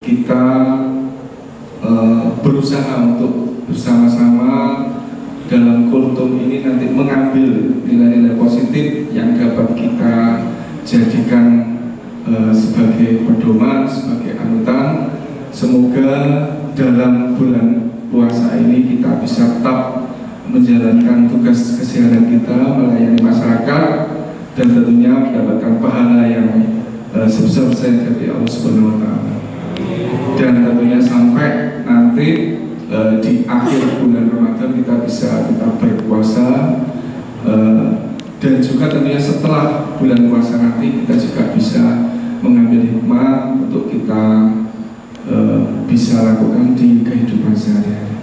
kita berusaha untuk bersama-sama dalam kultum ini nanti mengambil nilai-nilai positif yang dapat kita jadikan sebagai pedoman, sebagai anutan. Semoga dalam bulan puasa ini kita bisa tetap menjalankan tugas keseharian kita, melayani masyarakat, dan tentunya mendapatkan pahala yang sebesar-besarnya dari Allah Subhanahu wa Ta'ala. Dan tentunya sampai nanti di akhir bulan Ramadan kita bisa tetap berpuasa, dan juga tentunya setelah bulan puasa nanti kita juga bisa mengambil hikmah untuk kita bisa lakukan di kehidupan sehari-hari.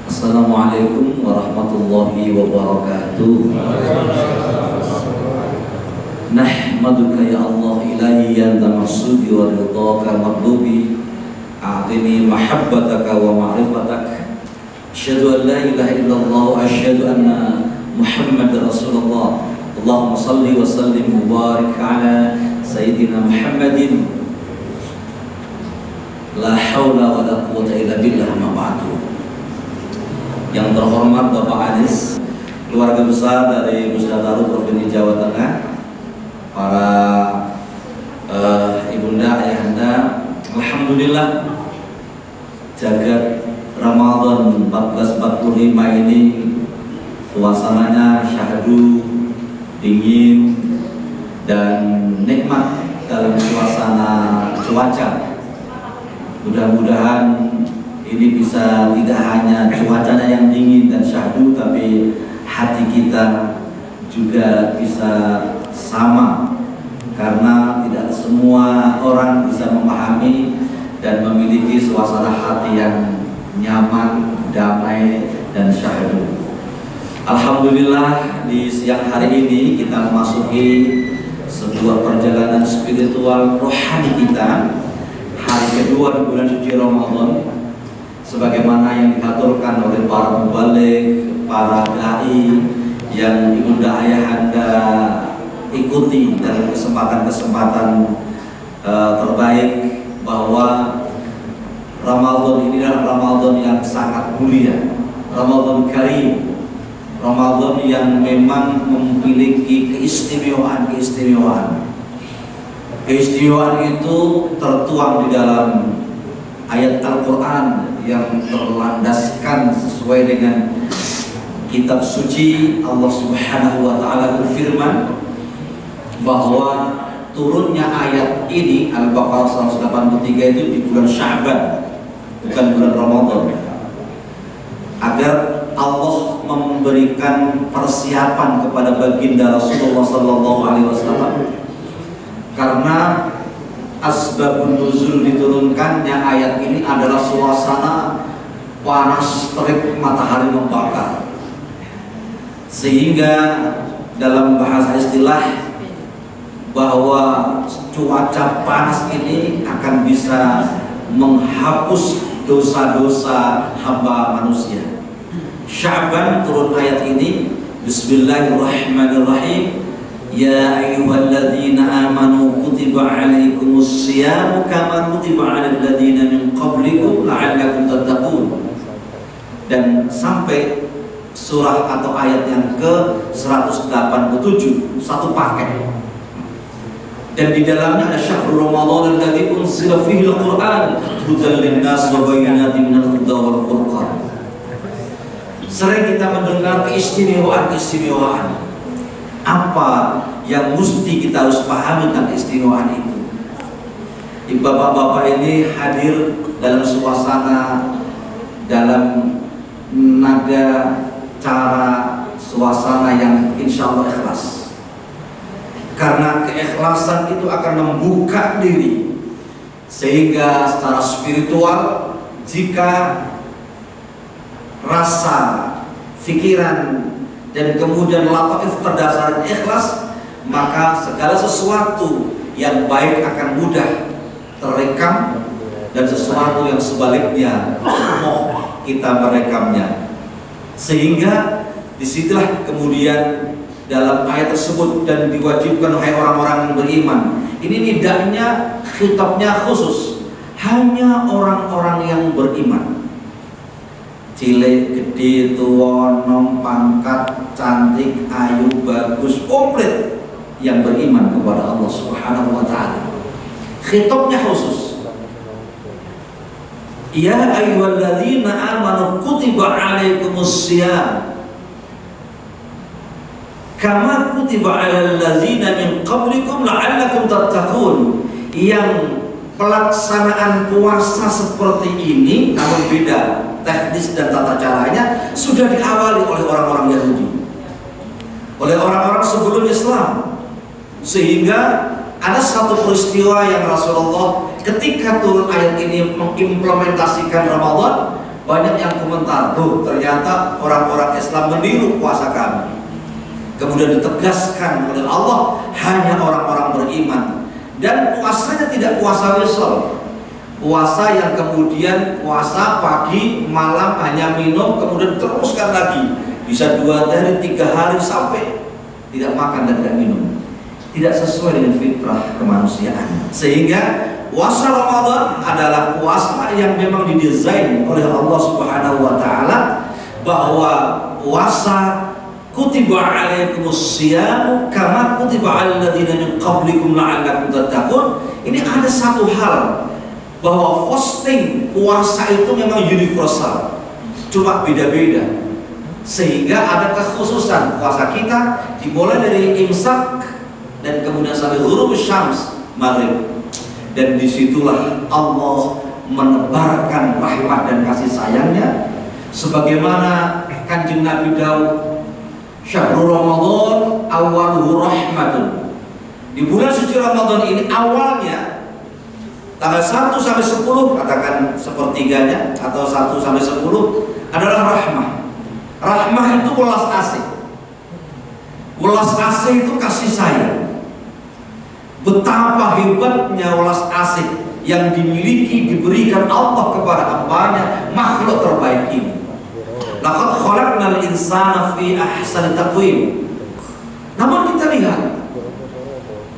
Assalamualaikum warahmatullahi wabarakatuh. Nahmaduka ya Allah ilahi ya maksudi wa ridhaka matlubi, a'tini mahabbataka wa ma'rifatak, asyhadu an la ilaha illallah wa asyhadu anna Muhammadar Rasulullah. Allahumma salli wa sallim mubarak ala sayyidina Muhammadin, la haula wa la quwwata illa billah, ma ba'du. Yang terhormat Bapak Anies, keluarga besar dari Gus Dataru Provinsi Jawa Tengah, para ibunda, ayahanda, alhamdulillah jagat Ramadan 1445 ini suasananya syahdu, dingin dan nikmat dalam suasana cuaca. Mudah-mudahan ini bisa tidak hanya cuacanya yang dingin dan syahdu, tapi hati kita juga bisa sama, karena tidak semua orang bisa memahami dan memiliki suasana hati yang nyaman, damai, dan syahdu. Alhamdulillah di siang hari ini kita memasuki sebuah perjalanan spiritual rohani kita, hari kedua di bulan suci Ramadan, sebagaimana yang diaturkan oleh para mubaligh, para dai yang ibunda ayahanda ikuti dalam kesempatan-kesempatan terbaik, bahwa Ramadan ini adalah Ramadan yang sangat mulia, Ramadan Karim, Ramadan yang memang memiliki keistimewaan. Keistimewaan itu tertuang di dalam ayat Al-Quran yang terlandaskan sesuai dengan kitab suci. Allah Subhanahu wa Ta'ala berfirman bahwa turunnya ayat ini Al-Baqarah 183 itu di bulan Sya'ban, bukan bulan Ramadan, agar Allah memberikan persiapan kepada baginda Rasulullah SAW, karena asbabun nuzul diturunkannya ayat ini adalah suasana panas terik matahari membakar, sehingga dalam bahasa istilah bahwa cuaca panas ini akan bisa menghapus dosa-dosa hamba manusia. Sya'ban turun ayat ini, Bismillahirrahmanirrahim, Ya ayyuhalladzina amanu kutiba alaikumus siyamu kama kutiba alal ladzina min qablikum la'allakum tattaqun. Dan sampai surah atau ayat yang ke-187, satu paket. Dan di dalamnya ada syahrul Ramadan alladzi unzila fihi al-Qur'an hudan lin-nas wa bayyinatin minal huda wal furqan. Sering kita mendengar keistimewaan. Apa yang mesti kita harus pahami tentang keistimewaan itu? Bapak-bapak ini hadir dalam suasana, dalam nada, cara, suasana yang insya Allah ikhlas. Karena keikhlasan itu akan membuka diri, sehingga secara spiritual, jika rasa, pikiran, dan kemudian lataif berdasarkan ikhlas, maka segala sesuatu yang baik akan mudah terekam, dan sesuatu yang sebaliknya moh kita merekamnya. Sehingga disitulah kemudian dalam ayat tersebut, dan diwajibkan wahai orang-orang yang beriman. Ini nidahnya, khitabnya khusus, hanya orang-orang yang beriman. Cilik, gede, tua, nom, pangkat, cantik, ayu, bagus, komplit, yang beriman kepada Allah Subhanahu wa ta'ala. Khitabnya khusus. Ya ayyuhalladzina amanu kutiba alaikumus syiyam kama kutiba alal ladzina min qablikum la'allakum tattaqun. Yang pelaksanaan puasa seperti ini, namun beda teknis dan tata caranya, sudah diawali oleh orang-orang Yahudi, oleh orang-orang sebelum Islam. Sehingga ada satu peristiwa yang Rasulullah ketika turun ayat ini mengimplementasikan Ramadan, banyak yang komentar, tuh ternyata orang-orang Islam meniru puasa kami. Kemudian ditegaskan oleh Allah, hanya orang-orang beriman. Dan puasanya tidak puasa wisol, puasa yang kemudian puasa pagi malam hanya minum, kemudian teruskan lagi, bisa 2 hari 3 hari sampai tidak makan dan tidak minum. Tidak sesuai dengan fitrah kemanusiaan. Sehingga puasa Ramadan adalah puasa yang memang didesain oleh Allah Subhanahu wa ta'ala, bahwa puasa kutiba alaikumus syiyam kama kutiba alal ladzina min qablikum la'allakum tattaqun. Ini ada satu hal, bahwa fasting, puasa itu memang universal, cuma beda-beda. Sehingga ada kekhususan puasa kita dimulai dari imsak dan kemudian sampai ghurub syams, maghrib. Dan disitulah Allah menebarkan rahmat dan kasih sayangnya, sebagaimana Kanjeng Nabi Daud, syahrul Ramadan awaluhu rahmatun. Di bulan suci Ramadan ini awalnya tanggal 1 sampai 10, katakan sepertiganya atau 1 sampai 10 adalah rahmah. Rahmah itu welas asih. Welas asih itu kasih sayang. Betapa hebatnya welas asih yang dimiliki, diberikan Allah kepada hambanya, makhluk terbaik ini. Laqad khalaqnal insana fi ahsani taqwim. Namun kita lihat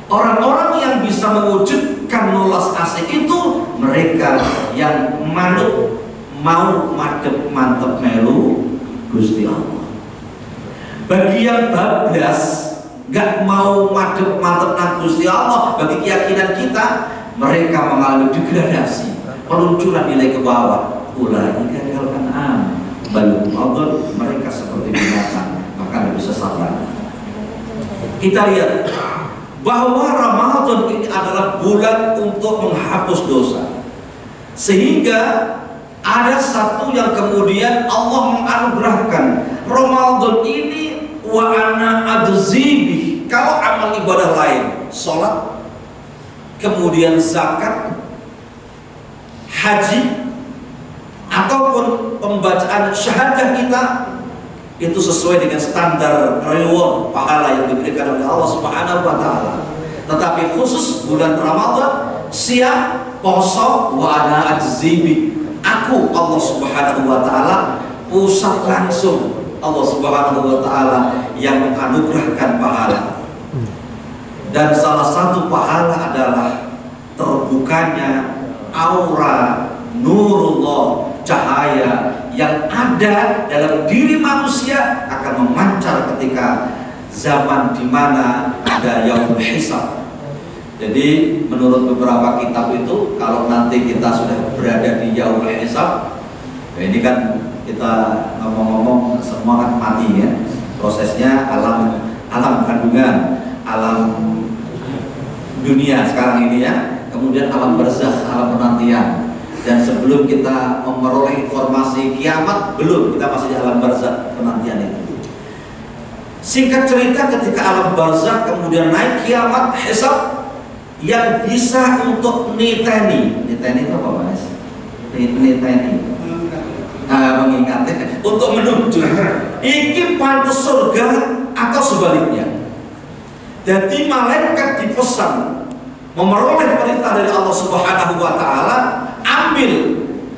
orang-orang yang bisa mewujudkan welas asih itu mereka yang manut, mau madep mantep melu Gusti Allah. Bagi yang bablas, gak mau madep mantep nang Gusti Allah, bagi keyakinan kita, mereka mengalami degradasi, peluncuran nilai ke bawah. Ulaika kal an'am bal hum mereka seperti binatang, maka lebih sesat lagi. Kita lihat bahwa Ramadan ini adalah bulan untuk menghapus dosa, sehingga ada satu yang kemudian Allah menganugerahkan Ramadan ini, wa ana adzibih. Kalau amal ibadah lain, sholat, kemudian zakat, haji, ataupun pembacaan syahadah kita, itu sesuai dengan standar reward pahala yang diberikan oleh Allah Subhanahu wa ta'ala. Tetapi khusus bulan Ramadan, siap poso, wa ana adzibih, aku Allah Subhanahu wa ta'ala pusat langsung. Allah Subhanahu wa ta'ala yang menganugerahkan pahala. Dan salah satu pahala adalah terbukanya aura nurullah, cahaya yang ada dalam diri manusia akan memancar ketika zaman di mana ada yaumul hisab. Jadi menurut beberapa kitab itu, kalau nanti kita sudah berada di yaumul hisab, ini kan kita ngomong-ngomong semua kan mati ya, prosesnya alam kandungan, alam dunia sekarang ini ya, kemudian alam barzakh, alam penantian. Dan sebelum kita memperoleh informasi kiamat, belum, kita masih di alam barzakh penantian itu. Singkat cerita, ketika alam barzakh kemudian naik kiamat, hisab, yang bisa untuk niteni itu apa Mas? Niteni mengingatkan untuk menuju iki pantas surga atau sebaliknya. Jadi malaikat dipesan memperoleh perintah dari Allah Subhanahu wa ta'ala, ambil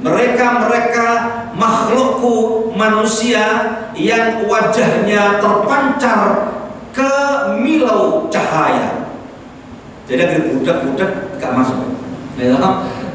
mereka makhlukku manusia yang wajahnya terpancar kemilau cahaya. Jadi ada budak-budak gak masuk.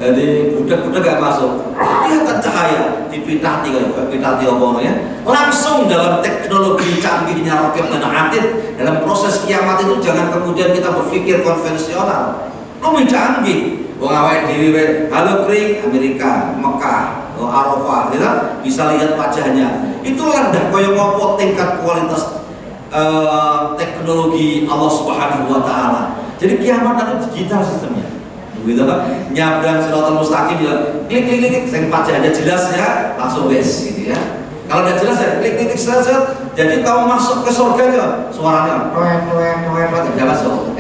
Jadi budak-budak gak masuk. Kelihatan cahaya dipitati apa ya? Langsung dalam teknologi canggihnya roket dan atid dalam proses kiamat itu jangan kemudian kita berpikir konvensional. Lebih canggih. Wong awake dhewe halo kring Amerika, Mekah, Arafah, gitu, bisa lihat wajahnya. Itu landah koyo ngopo tingkat kualitas teknologi Allah Subhanahu wa taala. Jadi kiamat itu digital sistemnya. Begitu kan? Nyabrang Siratal Mustaqim bilang klik klik klik, sing wajahnya jelas ya, langsung wes gitu ya. Kalau tidak jelas ya klik klik klik. Jadi kamu masuk ke surga ya, suaranya tidak masuk.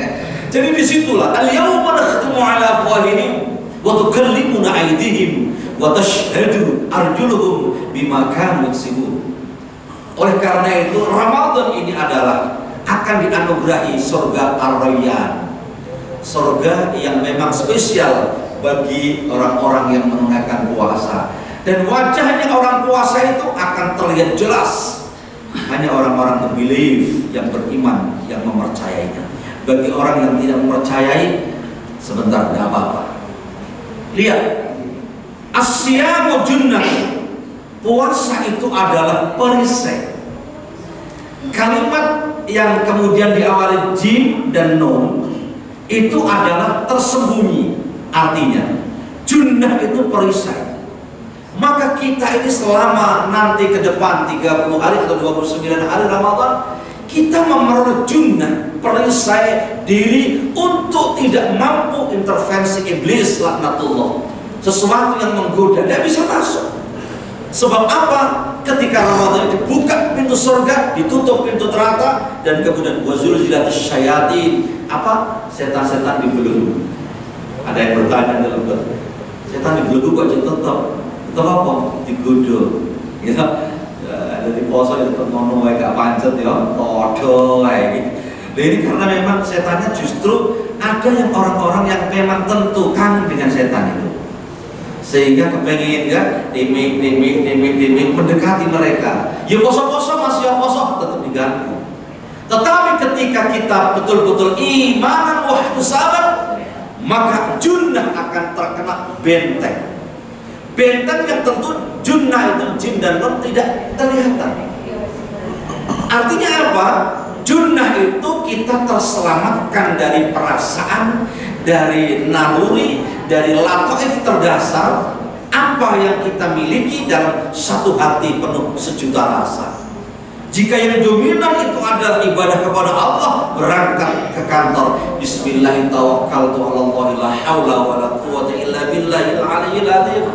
Jadi disitulah al-yawma nakhtimu ala afwahihim wa tukallimuna aydihim wa tashhadu arjuluhum bima kanu yaksibun. Oleh karena itu Ramadan ini adalah akan dianugerahi surga Ar-Rayyan, surga yang memang spesial bagi orang-orang yang menunaikan puasa, dan wajahnya orang puasa itu akan terlihat jelas. Hanya orang-orang yang believe, yang beriman, yang mempercayainya. Bagi orang yang tidak mempercayai, sebentar tidak apa-apa. Lihat, asyamu junnah, puasa itu adalah perisai. Kalimat yang kemudian diawali jim dan nun itu adalah tersembunyi. Artinya junnah itu perisai. Maka kita ini selama nanti ke depan 30 hari atau 29 hari Ramadan, kita memerlukan junnah, perisai diri untuk tidak mampu intervensi iblis laknatullah. Sesuatu yang menggoda tidak bisa masuk. Sebab apa? Ketika Ramadan dibuka pintu surga, ditutup pintu neraka, dan kemudian wazulzilatus syayatin, apa? Setan-setan dibelenggu. Ada yang bertanya dalam doa, setan dibelenggu kok tetap apa? Digoda. Gitu. Dari poso itu ngono wae gak pancet ya, podo wae gitu. Ini karena memang setannya justru ada yang orang-orang yang memang tentu kangen dengan setan itu, sehingga kepengen ya dimik mendekati mereka. Ya poso-poso masih ya poso tetap diganggu. Tetapi ketika kita betul-betul iman wahdu sabar, maka junnah akan terkena benteng. Benteng yang tentu junnah itu jin dan nun tidak terlihat. Artinya apa? Junnah itu kita terselamatkan dari perasaan, dari naluri, dari lataif terdasar apa yang kita miliki dalam satu hati penuh sejuta rasa. Jika yang dominan itu adalah ibadah kepada Allah, berangkat ke kantor bismillahirrahmanirrahim, la haula wala quwwata illa billahil aliyyil azim.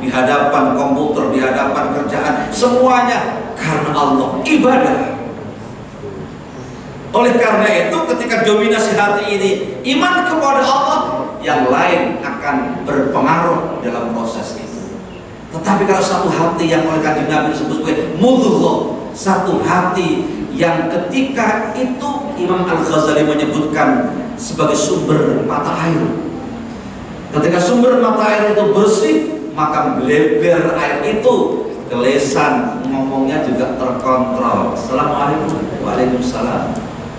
Di hadapan komputer, di hadapan kerjaan, semuanya karena Allah, ibadah. Oleh karena itu ketika dominasi hati ini iman kepada Allah, yang lain akan berpengaruh dalam proses itu. Tetapi kalau satu hati yang oleh kanjeng Nabi disebut sebagai mudghah, satu hati yang ketika itu Imam Al-Ghazali menyebutkan sebagai sumber mata air. Ketika sumber mata air itu bersih, maka melebar air itu ke lesan, ngomongnya juga terkontrol. Assalamualaikum, waalaikumsalam.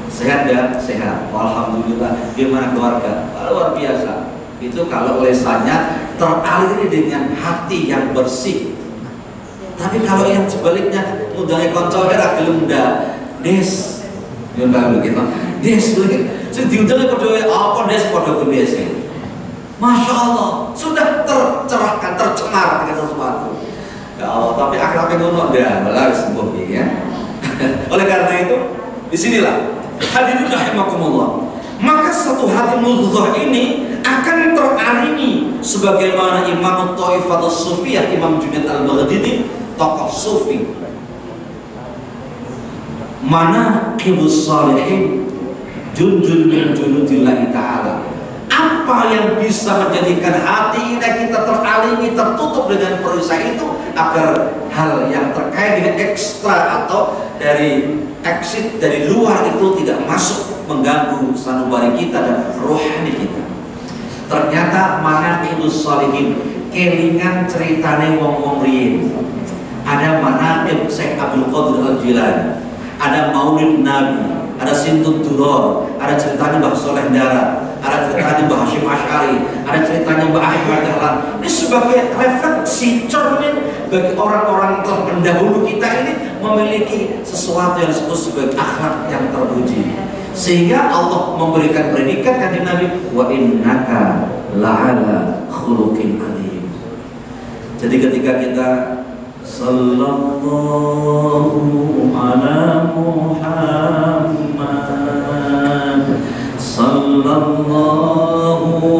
Sehat dan sehat, alhamdulillah. Gimana keluarga? Luar biasa. Itu kalau lesannya teraliri dengan hati yang bersih. Tapi kalau yang sebaliknya mudahnya koncolnya gelem ndak des, yo ndak begitu. Des begitu. Sing diundang padha apa des padha des. Masya Allah, sudah tercerahkan, tercemar dengan sesuatu. Ya Allah, tapi akrabnya ngono dah, malah sembuh ya. Oleh karena itu, disinilah hadirin rahimakumullah. Maka satu hati mudghah ini akan teraringi sebagaimana Imam Thaifatus Sufiyah, Imam Junaid Al-Baghdadi, tokoh sufi. Mana qibus salihin junjun min junudillahi ta'ala. Apa yang bisa menjadikan hati kita teralingi, tertutup dengan perisai itu, agar hal yang terkait dengan ekstra atau dari exit dari luar itu tidak masuk mengganggu sanubari kita dan rohani kita. Ternyata manaqibus sholihin, kelingan ceritane wong-wong riyin. Ada manaqib Syekh Abdul Qadir Al-Jilani, ada Maulid Nabi, ada Sintut Duror, ada ceritanya Mbah Soleh Darat, ada ceritanya Mbah Hasyim Asy'ari, ada ceritanya Mbah Ahmad Dahlan. Ini sebagai refleksi cermin bagi orang-orang yang telah mendahulu kita ini memiliki sesuatu yang disebut sebagai akhlak yang terpuji. Sehingga Allah memberikan predikat kanjeng Nabi, wa innaka la'ala khuluqin adzim. Jadi ketika kita sallallahu ala Muhammad sallallahu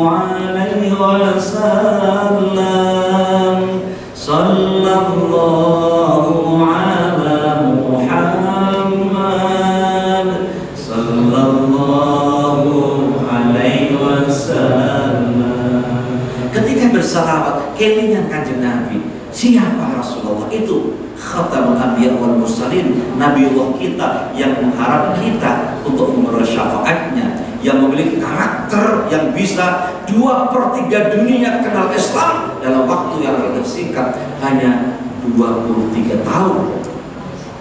alaihi wasallam sallallahu ala Muhammad sallallahu alaihi wasallam. Ketika bersalawat kelingan kanjeng Nabi, siapa Rasulullah itu? Khatamul Anbiya wal Mursalin, Nabiullah kita yang mengharap kita untuk memperoleh syafaatnya, yang memiliki karakter yang bisa 2/3 dunia kenal Islam dalam waktu yang relatif singkat, hanya 23 tahun.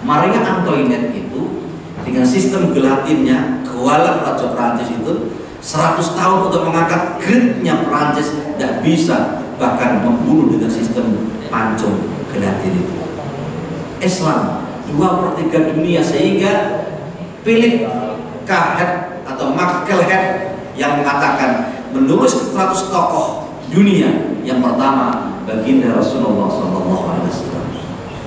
Maria Antoinette itu dengan sistem gelatinnya, kewalan Raja Prancis itu 100 tahun untuk mengangkat grade-nya Prancis, tidak bisa, bahkan membunuh dengan sistem pancung gelatin itu. Islam 2/3 dunia, sehingga Philip K. Head atau Michael Head yang mengatakan menulis 100 tokoh dunia, yang pertama baginda Rasulullah SAW.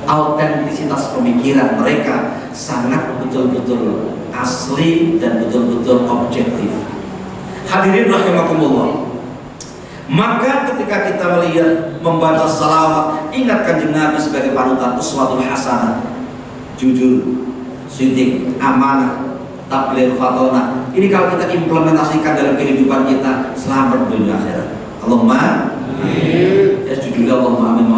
Autentisitas pemikiran mereka sangat betul-betul asli dan betul-betul objektif. Hadirin rahimakumullah. Maka ketika kita melihat membaca salawat, ingat kanjeng Nabi sebagai panutan, uswatul hasanah, jujur, sidik, amanah, tabligh fatona. Ini kalau kita implementasikan dalam kehidupan kita, selamat dunia akhirat. Allahumma amin. Ya jujur, Allahumma amin.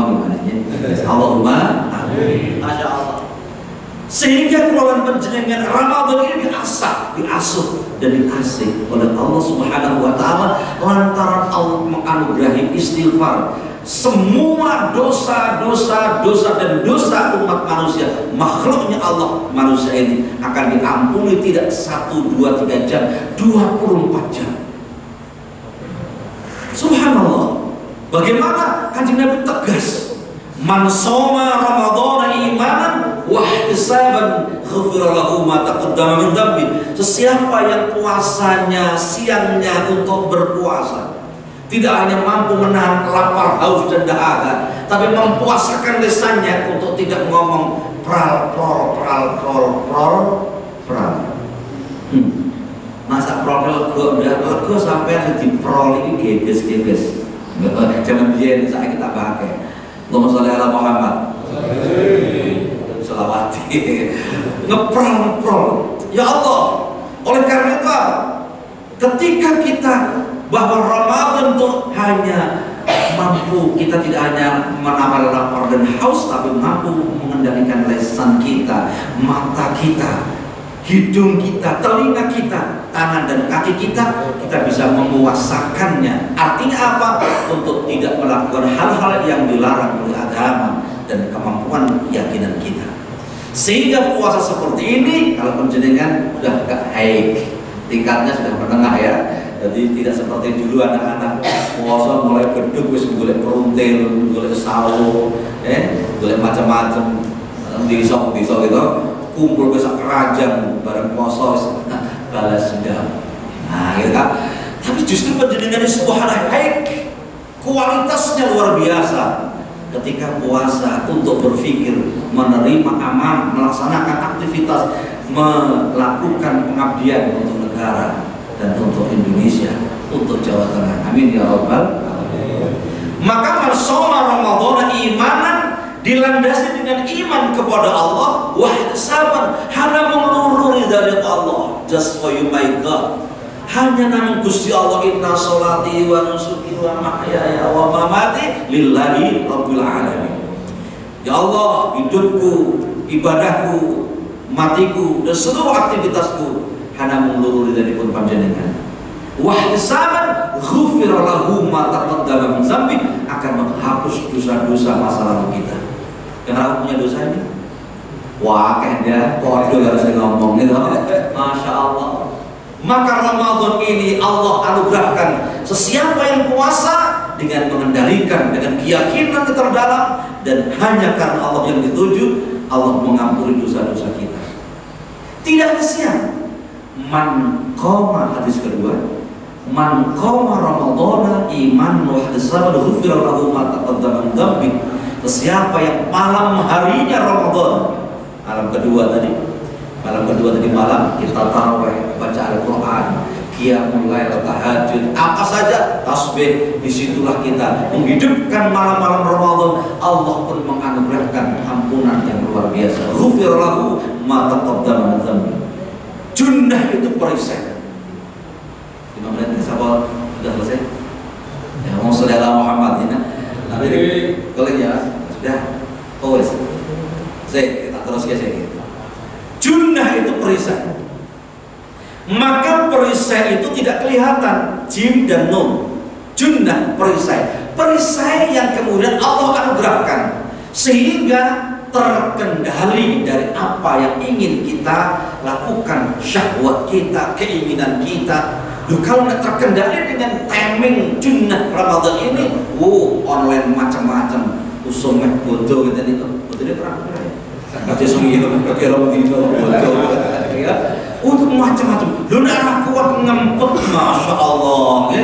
Allahumma amin. Masya Allah. Sehingga keluaran penjenengan Ramadan ini diasuh dan dikasih oleh Allah Subhanahu wa Ta'ala lantaran Allah menganugerahi istighfar. Semua dosa dan dosa umat manusia, makhluknya Allah, manusia ini akan diampuni tidak 1, 2, 3 jam, 24 jam. Subhanallah. Bagaimana kanjeng Nabi tegas, man shoma ramadhana imanan wa ihtisaban ghufira lahu ma taqaddama min dhanbi. Sesiapa yang puasanya siangnya untuk berpuasa, tidak hanya mampu menahan lapar, haus dan dahaga, tapi mempuasakan lisannya untuk tidak ngomong pral. Masa prol lego ndak lego sampai di prol ini gebes. Jangan biyen saya kita pakai. Allahumma sholli ala Muhammad. Selawati. Ngeprol. Ya Allah, oleh karena itu ketika kita bahwa Ramadan itu hanya mampu, kita tidak hanya menahan lapar dan haus, tapi mampu mengendalikan lisan kita, mata kita, hidung kita, telinga kita, tangan dan kaki kita bisa memuasakannya. Artinya apa? Untuk tidak melakukan hal-hal yang dilarang oleh agama dan kemampuan keyakinan kita. Sehingga puasa seperti ini, kalau penjenengan sudah agak high, tingkatnya sudah menengah ya. Jadi tidak seperti dulu anak-anak puasa mulai gedung, wis golek peruntil, golek sawo, golek macam-macam, disok gitu, kumpul ke keranjang bareng puasa, balas dendam. Nah, gitu kan. Tapi justru penjenengan ini sebuah hal kualitasnya luar biasa. Ketika puasa untuk berpikir, menerima amanah, melaksanakan aktivitas, melakukan pengabdian untuk negara dan untuk Indonesia, untuk Jawa Tengah. Amin ya Rabbal alamin. Maka man shoma ramadhana imanan, dilandasi dengan iman kepada Allah, wa ihtisaban, hanya mengelururi dari Allah, just for you my God. Hanya namun Gusti Allah, inna sholati wa nusuki wa mahyaya wa mamati lillahi rabbil alamin. Ya Allah, hidupku, ibadahku, matiku dan seluruh aktivitasku hanya mengelururi dari pun panjenengan. Wa ihtisaban ghufira lahu ma taqaddama min dzambi, akan menghapus dosa-dosa masa lalu kita. Yang aku punya dosa ini, wah kayaknya podo harus ngomong gitu. Masya Allah. Maka Ramadan ini Allah anugerahkan sesiapa yang puasa dengan mengendalikan, dengan keyakinan yang terdalam, dan hanya karena Allah yang dituju, Allah mengampuni dosa-dosa kita. Tidak kesian. Man qama, hadis kedua, man qama Ramadhana iman wa ihtisaban ghufira lahu ma taqaddama min dhanbi. Siapa yang malam harinya Ramadan, malam kedua tadi malam kita tarawih, baca Al-Quran, qiyamul lail, tahajud, apa saja, tasbih, disitulah kita menghidupkan malam-malam Ramadan. Allah pun menganugerahkan ampunan yang luar biasa. Ghufira lahu ma taqaddama min dhanbi. Junnah itu perisai. 5 menit sahabat sudah selesai. Ya, mau saudara Muhammad ini. Tapi kalau ya sudah, wes. Kita terus ke sini. Junnah itu perisai. Maka perisai itu tidak kelihatan, jim dan nun. Junnah perisai. Perisai yang kemudian Allah anugerahkan sehingga terkendali dari apa yang ingin kita lakukan, syahwat kita, keinginan kita. Kalau nggak terkendali dengan timing junnah Ramadan ini, online macam-macam, usumnya bodoh gitu itu, bodohnya perang. Kaji sungi itu, kaji roti itu, bodoh. Untuk macam-macam. Lu nak kuat ngempet, masya Allah, ya.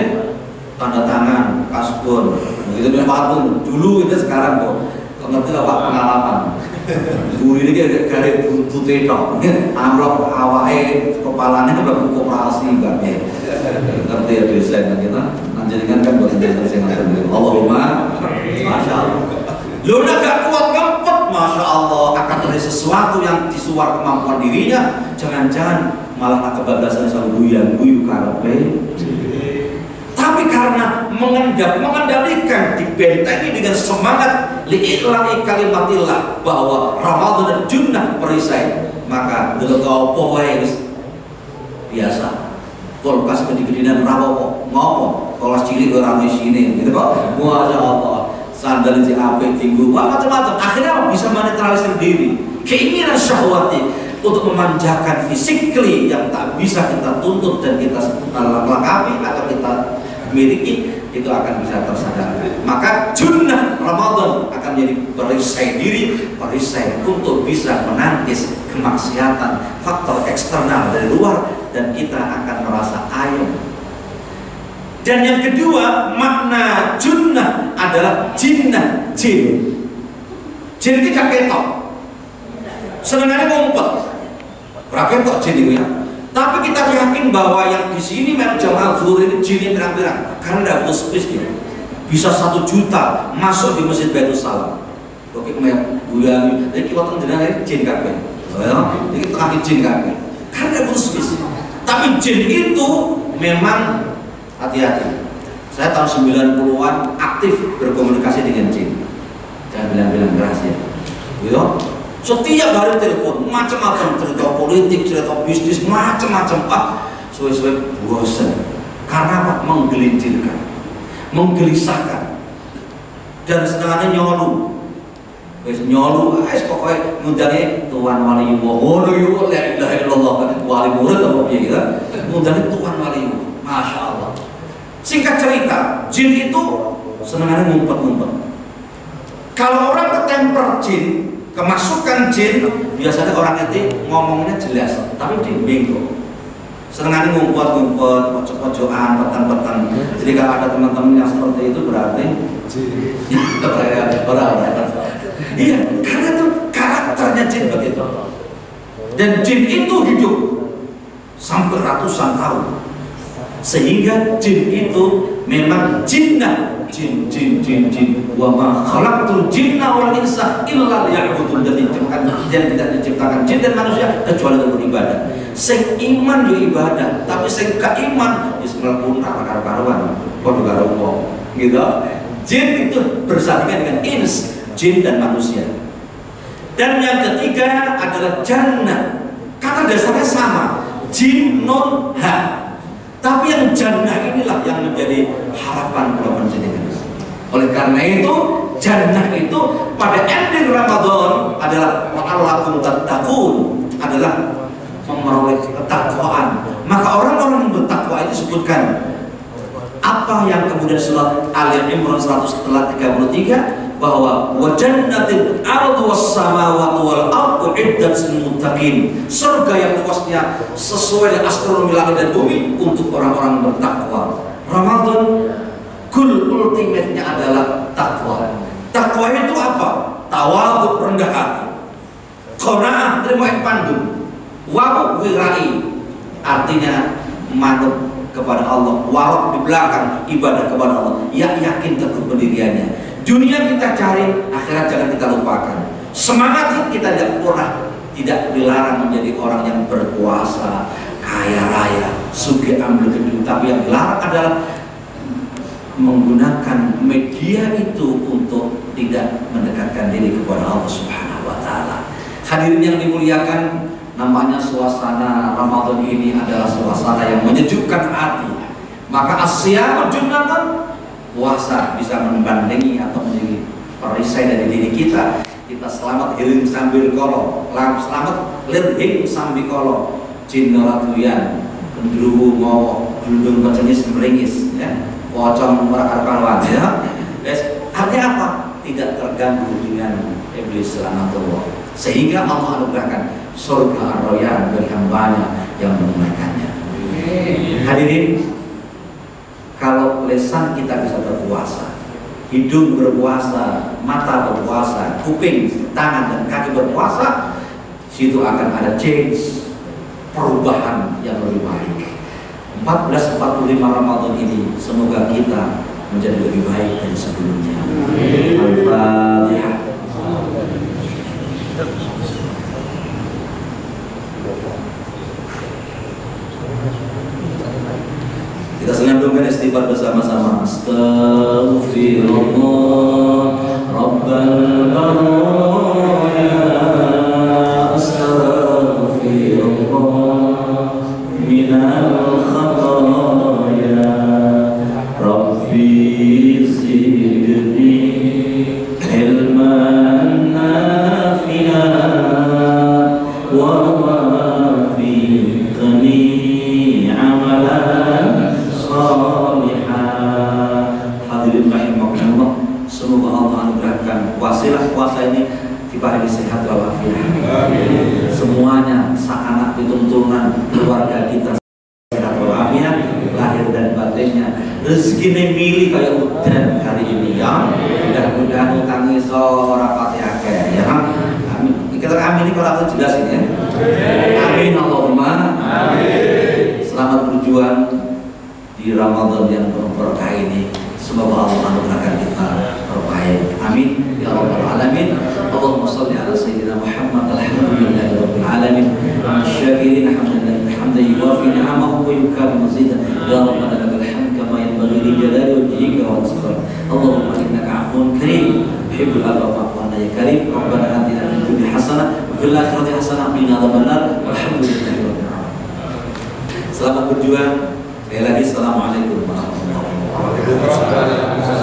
Tanda tangan, kasbon, itu punya patung. Dulu itu sekarang kok, ngerti lah pak pengalaman. Dulu ini kayak garis buntut itu, amplop awake kepalanya udah koperasi enggak ya. Ngerti ya desain kita, nanjadikan kan buat desain sendiri. Allahumma, masya Allah. Lu udah gak kuat ngempet, masya Allah, akan terjadi sesuatu yang di luar kemampuan dirinya. Jangan-jangan malah kebablasan sama guyu karepe. Tapi karena mengendalikan, dibentengi dengan semangat li'i'la'i kalimatillah bahwa Ramadan dan junnah perisai, maka dulu kau poe biasa. Kulkas gede-gedean rapopo ngopo, kelas cilik orang di sini, gitu kok. Masya Allah. Sandal si ape tinggu, macam-macam. Akhirnya bisa menetralisir diri, keinginan syahwati untuk memanjakan physically yang tak bisa kita tuntut dan kita lengkapi atau kita miliki, itu akan bisa tersadar. Maka junnah Ramadan akan menjadi perisai diri, perisai untuk bisa menangkis kemaksiatan, faktor eksternal dari luar, dan kita akan merasa ayem. Dan yang kedua, makna junnah adalah jinnah, jin. Jin itu gak ketok, senengannya ngumpet, raketok jin itu ya. Tapi kita yakin bahwa yang di sini memang jamaah zuhur ini jinnya pirang-pirang, karena tidak butuh space dia. Bisa 1 juta masuk di Masjid Baitul Salam. Oke, kemudian bulan ini kita tenggelam jin kabeh. Jadi tengah jin kabeh, karena tidak butuh space. Tapi jin itu memang hati-hati. Saya tahun 90-an aktif berkomunikasi dengan jin. Jangan bilang-bilang rahasia. Gitu. Setiap hari telepon, macam-macam, cerita politik, cerita bisnis, macam-macam. Suwe-suwe bosan. Karena apa? Menggelincirkan, menggelisahkan, dan setengahnya nyolu. Nyolu, pokoknya ngundangnya Tuhan Waliullah. La ilaha illallah, wali murid apa gitu. Ngundangnya Tuhan Waliullah. Masya Allah. Singkat cerita, jin itu senangannya ngumpet-ngumpet. Kalau orang ketemper jin, kemasukan jin, biasanya orang itu ngomongnya jelas, tapi dia bingung. Senangannya ngumpet-ngumpet, pojok-pojokan, petan-petan. Jadi kalau ada teman-teman yang seperti itu berarti iya, karena itu karakternya jin begitu. Dan jin itu hidup sampai ratusan tahun. Sehingga jin itu memang jinnah, jin. Wa ma khalaqtul jinna wal insa illa liya'budun. Dan tidak diciptakan jin dan manusia kecuali untuk beribadah. Sing iman yo ibadah, tapi sing gak iman wis mlebu neraka karo-karuan, padha karo wong. Gitu. Jin itu bersandingan dengan ins, jin dan manusia. Dan yang ketiga adalah jannah. Kata dasarnya sama, jin nun ha. Tapi yang jannah inilah yang menjadi harapan para penjenengan. Oleh karena itu, jannah itu pada ending Ramadan adalah wa'alakum tattaqun, adalah memperoleh ketakwaan. Maka orang-orang disebutkan. Apa yang kemudian surat Ali Imran 133 bahwa wajannatil ardu was samawati wal ardu iddat lil muttaqin. Surga yang luasnya sesuai dengan astronomi langit dan bumi untuk orang-orang bertakwa. Ramadan goal ultimate-nya adalah takwa. Takwa itu apa? Tawadhu, rendah hati. Qanaah, terima pandum. Wa wirai, artinya manut kepada Allah. Warok di belakang, ibadah kepada Allah. Yakin teguh pendiriannya. Dunia kita cari, akhirat jangan kita lupakan. Semangat kita tidak dilarang menjadi orang yang berkuasa, kaya raya, sugih ambil gedung. Tapi yang dilarang adalah menggunakan media itu untuk tidak mendekatkan diri kepada Allah Subhanahu wa Ta'ala. Hadirin yang dimuliakan, namanya suasana Ramadan ini adalah suasana yang menyejukkan hati. Maka asyam junnatan, puasa bisa membandingi atau menjadi perisai dari diri kita. Kita selamat hiling sambil kolong, selamat lirhing sambil kolong. Jinolatuyan, gendruwo mau, gelundung pejenis meringis, ya, pocong merakar-karwan, ya. Artinya apa? Tidak terganggu dengan iblis lanatullah. Sehingga Allah anugerahkan surga ar-rayyan bagi hambanya yang menunaikannya. Hadirin, kalau lisan kita bisa berpuasa, hidung berpuasa, mata berpuasa, kuping, tangan dan kaki berpuasa, situ akan ada change, perubahan yang lebih baik. 1445 Ramadan ini semoga kita menjadi lebih baik dari sebelumnya. Al-Fatihah. Kita senandungkan istighfar bersama-sama. Astaghfirullah Rabbal baraya, astaghfirullah minal khataya, Rabbi zidni ilman nafi'an wa wafiqni amalan salihah. Hadirin rahimakumullah, semoga Allah anugerahkan puasa ini diberi sehat walafiat. Semuanya anak turunan keluarga kita sehat walafiat, lahir dan batinnya. Rezeki milih kayak udan hari ini ya. Mudah-mudahan utangi seorang Fatihah ya. Amin. Kita amin ini kalau jelas ini ya. Amin Allahumma. Amin. Selamat berjuang di Ramadan yang penuh berkah ini. Semoga Allah anugerahkan kita terbaik. Amin ya rabbal alamin. Allahumma shalli ala sayyidina Muhammad. Alhamdulillahi rabbil alamin. Asy-syakirin hamdan yuwafi ni'amahu wa yukafi mazidah. Ya rabbana lakal hamd kama yanbaghi li jalali wajhika wa asrar. Allahumma innaka 'afuwun karim tuhibbul 'afwa fa'fu 'anna ya karim. Rabbana atina fid dunya hasanah wa fil akhirati hasanah wa qina adzabannar. Walhamdulillahi rabbil alamin. Selamat berjuang. Sekali lagi, assalamualaikum warahmatullahi wabarakatuh.